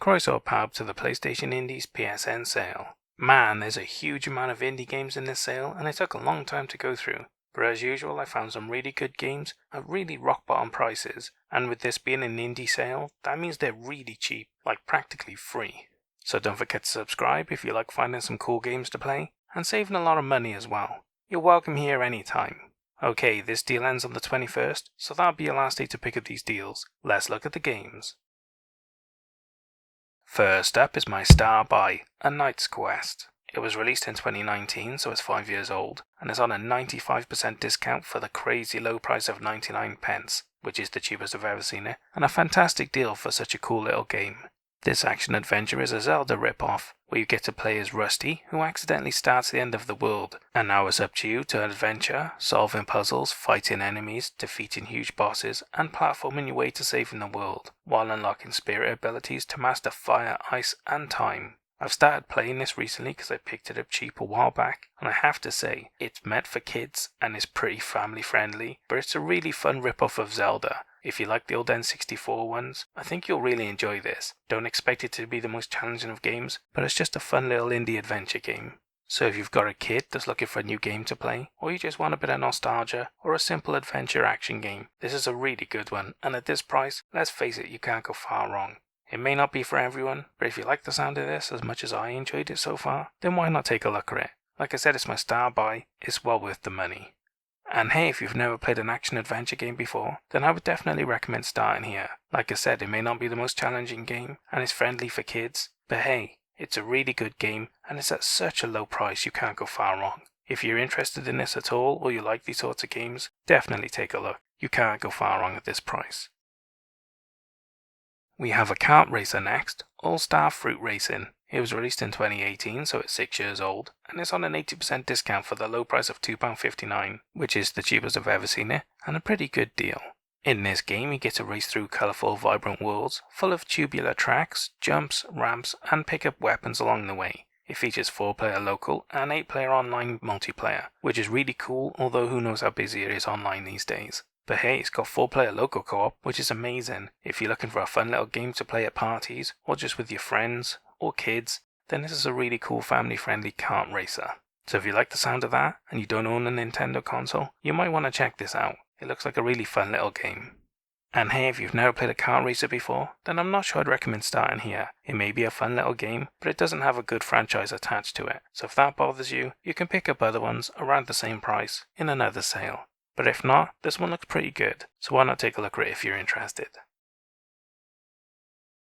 Croeso Pub to the PlayStation Indies PSN sale. Man, there's a huge amount of indie games in this sale and it took a long time to go through. But as usual, I found some really good games at really rock bottom prices, and with this being an indie sale, that means they're really cheap, like practically free. So don't forget to subscribe if you like finding some cool games to play, and saving a lot of money as well. You're welcome here anytime. Okay, this deal ends on the 21st, so that'll be your last day to pick up these deals. Let's look at the games. First up is my star buy, A Knight's Quest. It was released in 2019, so it's 5 years old, and is on a 95% discount for the crazy low price of 99 pence, which is the cheapest I've ever seen it, and a fantastic deal for such a cool little game. This action-adventure is a Zelda rip-off, where you get to play as Rusty, who accidentally starts the end of the world, and now it's up to you to adventure, solving puzzles, fighting enemies, defeating huge bosses, and platforming your way to saving the world, while unlocking spirit abilities to master fire, ice, and time. I've started playing this recently because I picked it up cheap a while back, and I have to say, it's meant for kids and is pretty family friendly, but it's a really fun rip-off of Zelda. If you like the old N64 ones, I think you'll really enjoy this. Don't expect it to be the most challenging of games, but it's just a fun little indie adventure game. So if you've got a kid that's looking for a new game to play, or you just want a bit of nostalgia, or a simple adventure action game, this is a really good one, and at this price, let's face it, you can't go far wrong. It may not be for everyone, but if you like the sound of this as much as I enjoyed it so far, then why not take a look at it? Like I said, it's my star buy, it's well worth the money. And hey, if you've never played an action-adventure game before, then I would definitely recommend starting here. Like I said, it may not be the most challenging game, and it's friendly for kids, but hey, it's a really good game, and it's at such a low price you can't go far wrong. If you're interested in this at all, or you like these sorts of games, definitely take a look. You can't go far wrong at this price. We have a kart racer next, All-Star Fruit Racing. It was released in 2018, so it's 6 years old, and it's on an 80% discount for the low price of £2.59, which is the cheapest I've ever seen it, and a pretty good deal. In this game, you get to race through colourful, vibrant worlds, full of tubular tracks, jumps, ramps, and pick up weapons along the way. It features 4-player local and 8-player online multiplayer, which is really cool, although who knows how busy it is online these days. But hey, it's got 4-player local co-op, which is amazing. If you're looking for a fun little game to play at parties, or just with your friends, or kids, then this is a really cool family-friendly kart racer. So if you like the sound of that, and you don't own a Nintendo console, you might want to check this out. It looks like a really fun little game. And hey, if you've never played a kart racer before, then I'm not sure I'd recommend starting here. It may be a fun little game, but it doesn't have a good franchise attached to it. So if that bothers you, you can pick up other ones around the same price in another sale. But if not, this one looks pretty good, so why not take a look at it if you're interested.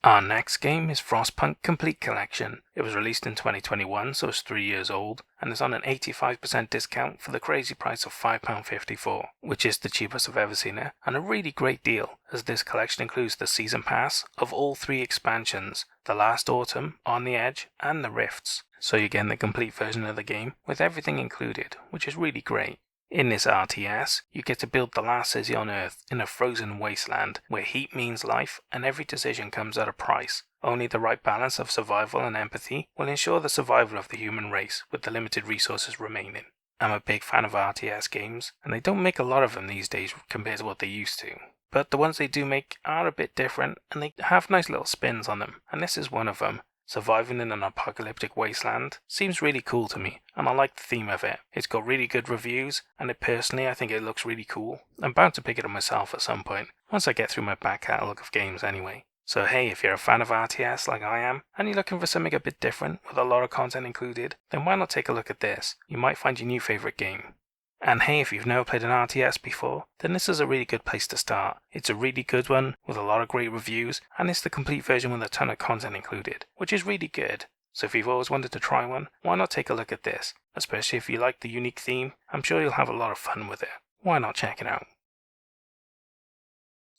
Our next game is Frostpunk Complete Collection. It was released in 2021, so it's 3 years old, and is on an 85% discount for the crazy price of £5.54, which is the cheapest I've ever seen it, and a really great deal, as this collection includes the Season Pass of all 3 expansions, The Last Autumn, On the Edge, and The Rifts. So you're getting the complete version of the game, with everything included, which is really great. In this RTS, you get to build the last city on Earth in a frozen wasteland where heat means life and every decision comes at a price. Only the right balance of survival and empathy will ensure the survival of the human race with the limited resources remaining. I'm a big fan of RTS games, and they don't make a lot of them these days compared to what they used to. But the ones they do make are a bit different, and they have nice little spins on them, and this is one of them. Surviving in an apocalyptic wasteland seems really cool to me, and I like the theme of it. It's got really good reviews, and personally I think it looks really cool. I'm bound to pick it up myself at some point, once I get through my back catalogue of games anyway. So hey, if you're a fan of RTS like I am, and you're looking for something a bit different with a lot of content included, then why not take a look at this? You might find your new favourite game. And hey, if you've never played an RTS before, then this is a really good place to start. It's a really good one, with a lot of great reviews, and it's the complete version with a ton of content included, which is really good. So if you've always wanted to try one, why not take a look at this? Especially if you like the unique theme, I'm sure you'll have a lot of fun with it. Why not check it out?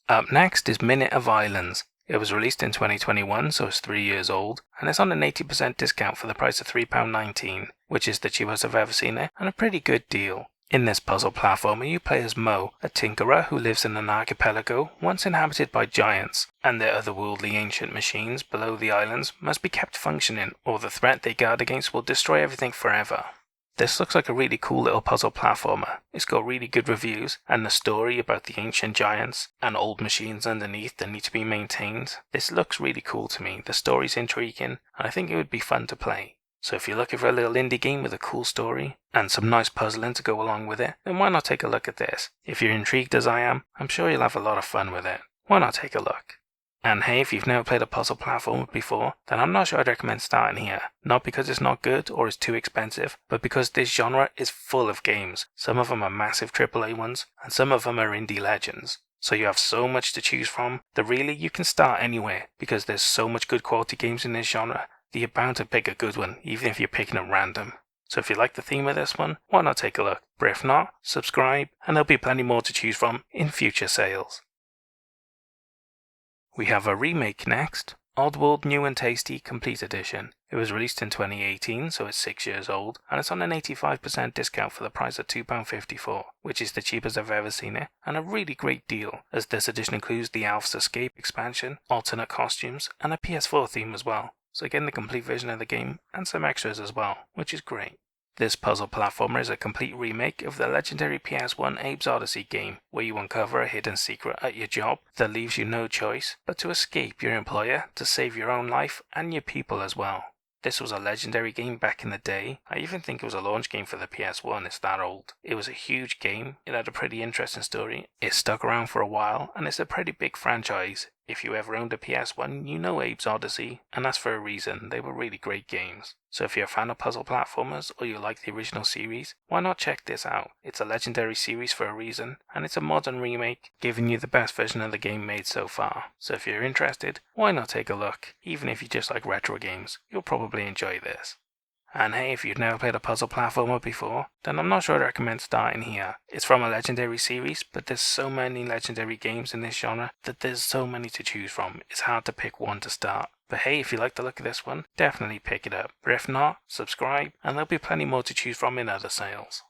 Up next is Minute of Islands. It was released in 2021, so it's 3 years old, and it's on an 80% discount for the price of £3.19, which is the cheapest I've ever seen it, and a pretty good deal. In this puzzle platformer, you play as Mo, a tinkerer who lives in an archipelago once inhabited by giants, and their otherworldly ancient machines below the islands must be kept functioning, or the threat they guard against will destroy everything forever. This looks like a really cool little puzzle platformer. It's got really good reviews, and the story about the ancient giants and old machines underneath that need to be maintained. This looks really cool to me. The story's intriguing, and I think it would be fun to play. So if you're looking for a little indie game with a cool story and some nice puzzling to go along with it, then why not take a look at this? If you're intrigued as I am, I'm sure you'll have a lot of fun with it. Why not take a look? And hey, if you've never played a puzzle platformer before, then I'm not sure I'd recommend starting here. Not because it's not good or it's too expensive, but because this genre is full of games. Some of them are massive AAA ones, and some of them are indie legends. So you have so much to choose from that really you can start anywhere, because there's so much good quality games in this genre that you're bound to pick a good one, even if you're picking at random. So if you like the theme of this one, why not take a look? But if not, subscribe, and there'll be plenty more to choose from in future sales. We have a remake next, Oddworld New and Tasty Complete Edition. It was released in 2018, so it's 6 years old, and it's on an 85% discount for the price of £2.54, which is the cheapest I've ever seen it, and a really great deal, as this edition includes the Alf's Escape expansion, alternate costumes, and a PS4 theme as well. So getting the complete version of the game, and some extras as well, which is great. This puzzle platformer is a complete remake of the legendary PS1 Abe's Oddysee game, where you uncover a hidden secret at your job that leaves you no choice but to escape your employer to save your own life and your people as well. This was a legendary game back in the day. I even think it was a launch game for the PS1, it's that old. It was a huge game, it had a pretty interesting story, it stuck around for a while, and it's a pretty big franchise. If you ever owned a PS1, you know Abe's Oddysee, and that's for a reason. They were really great games. So if you're a fan of puzzle platformers, or you like the original series, why not check this out? It's a legendary series for a reason, and it's a modern remake, giving you the best version of the game made so far. So if you're interested, why not take a look? Even if you just like retro games, you'll probably enjoy this. And hey, if you've never played a puzzle platformer before, then I'm not sure I'd recommend starting here. It's from a legendary series, but there's so many legendary games in this genre that there's so many to choose from, it's hard to pick one to start. But hey, if you like the look of this one, definitely pick it up. But if not, subscribe, and there'll be plenty more to choose from in other sales.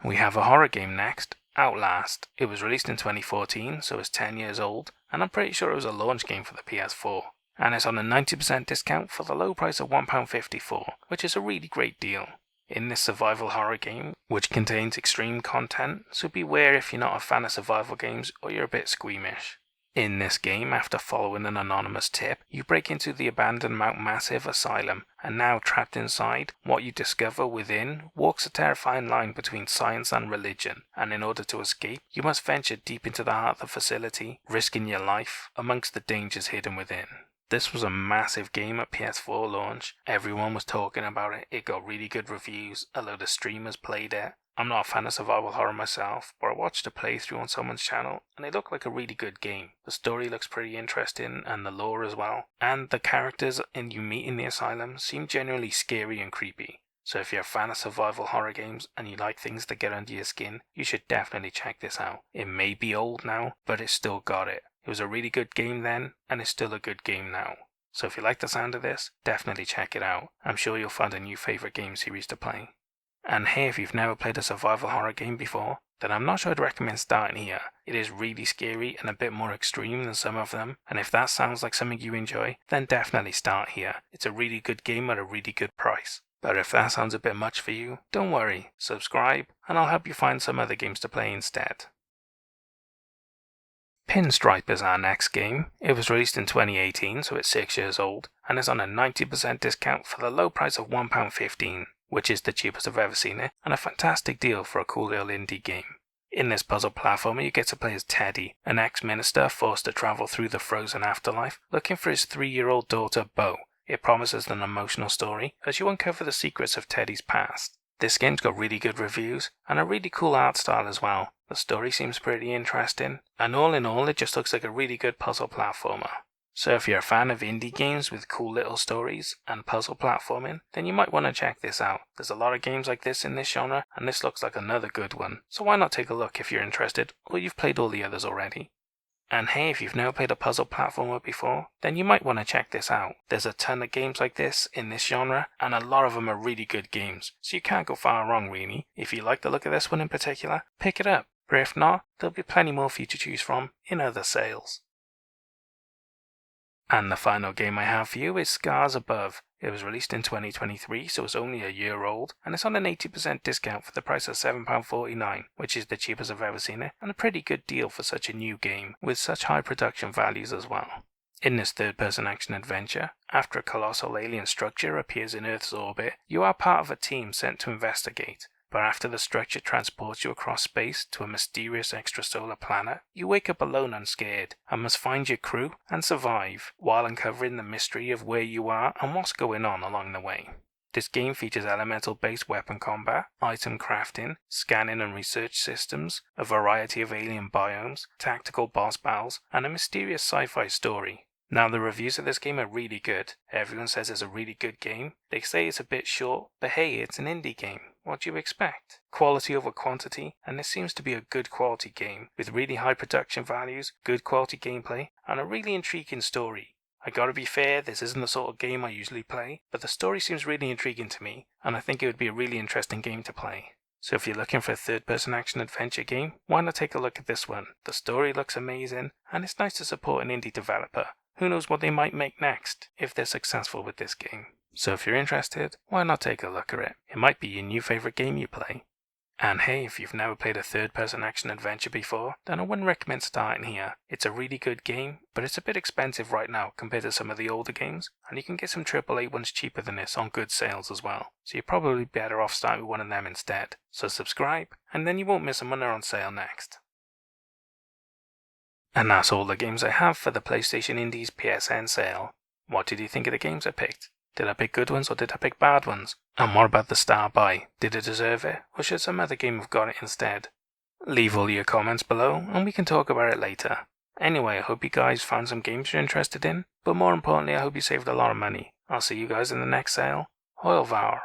We have a horror game next, Outlast. It was released in 2014, so it's 10 years old, and I'm pretty sure it was a launch game for the PS4. And it's on a 90% discount for the low price of £1.54, which is a really great deal. In this survival horror game, which contains extreme content, so beware if you're not a fan of survival games or you're a bit squeamish. In this game, after following an anonymous tip, you break into the abandoned Mount Massive Asylum, and now trapped inside, what you discover within walks a terrifying line between science and religion, and in order to escape, you must venture deep into the heart of the facility, risking your life amongst the dangers hidden within. This was a massive game at PS4 launch. Everyone was talking about it. It got really good reviews. A load of streamers played it. I'm not a fan of survival horror myself, but I watched a playthrough on someone's channel and it looked like a really good game. The story looks pretty interesting and the lore as well. And the characters you meet in the asylum seem genuinely scary and creepy. So if you're a fan of survival horror games and you like things that get under your skin, you should definitely check this out. It may be old now, but it's still got it. It was a really good game then, and it's still a good game now. So if you like the sound of this, definitely check it out. I'm sure you'll find a new favourite game series to play. And hey, if you've never played a survival horror game before, then I'm not sure I'd recommend starting here. It is really scary and a bit more extreme than some of them, and if that sounds like something you enjoy, then definitely start here. It's a really good game at a really good price. But if that sounds a bit much for you, don't worry, subscribe, and I'll help you find some other games to play instead. Pinstripe is our next game. It was released in 2018, so it's 6 years old, and is on a 90% discount for the low price of £1.15, which is the cheapest I've ever seen it, and a fantastic deal for a cool little indie game. In this puzzle platformer, you get to play as Teddy, an ex-minister forced to travel through the frozen afterlife, looking for his 3-year-old daughter, Bo. It promises an emotional story as you uncover the secrets of Teddy's past. This game's got really good reviews, and a really cool art style as well. The story seems pretty interesting, and all in all it just looks like a really good puzzle platformer. So if you're a fan of indie games with cool little stories and puzzle platforming, then you might want to check this out. There's a lot of games like this in this genre, and this looks like another good one. So why not take a look if you're interested, or you've played all the others already. And hey, if you've never played a puzzle platformer before, then you might want to check this out. There's a ton of games like this in this genre, and a lot of them are really good games, so you can't go far wrong really. If you like the look of this one in particular, pick it up. But if not, there'll be plenty more for you to choose from in other sales. And the final game I have for you is Scars Above. It was released in 2023, so it's only a year old, and it's on an 80% discount for the price of £7.49, which is the cheapest I've ever seen it, and a pretty good deal for such a new game, with such high production values as well. In this third-person action-adventure, after a colossal alien structure appears in Earth's orbit, you are part of a team sent to investigate. But after the structure transports you across space to a mysterious extrasolar planet, you wake up alone and scared, and must find your crew and survive, while uncovering the mystery of where you are and what's going on along the way. This game features elemental-based weapon combat, item crafting, scanning and research systems, a variety of alien biomes, tactical boss battles, and a mysterious sci-fi story. Now, the reviews of this game are really good. Everyone says it's a really good game. They say it's a bit short, but hey, it's an indie game. What do you expect? Quality over quantity, and this seems to be a good quality game, with really high production values, good quality gameplay, and a really intriguing story. I gotta be fair, this isn't the sort of game I usually play, but the story seems really intriguing to me, and I think it would be a really interesting game to play. So if you're looking for a third-person action-adventure game, why not take a look at this one? The story looks amazing, and it's nice to support an indie developer. Who knows what they might make next, if they're successful with this game. So if you're interested, why not take a look at it? It might be your new favourite game you play. And hey, if you've never played a third-person action-adventure before, then I wouldn't recommend starting here. It's a really good game, but it's a bit expensive right now compared to some of the older games, and you can get some AAA ones cheaper than this on good sales as well. So you're probably better off starting with one of them instead. So subscribe, and then you won't miss them when they're on sale next. And that's all the games I have for the PlayStation Indies PSN sale. What did you think of the games I picked? Did I pick good ones or did I pick bad ones? And what about the star buy? Did it deserve it, or should some other game have got it instead? Leave all your comments below and we can talk about it later. Anyway, I hope you guys found some games you're interested in, but more importantly I hope you saved a lot of money. I'll see you guys in the next sale. Hoil Var.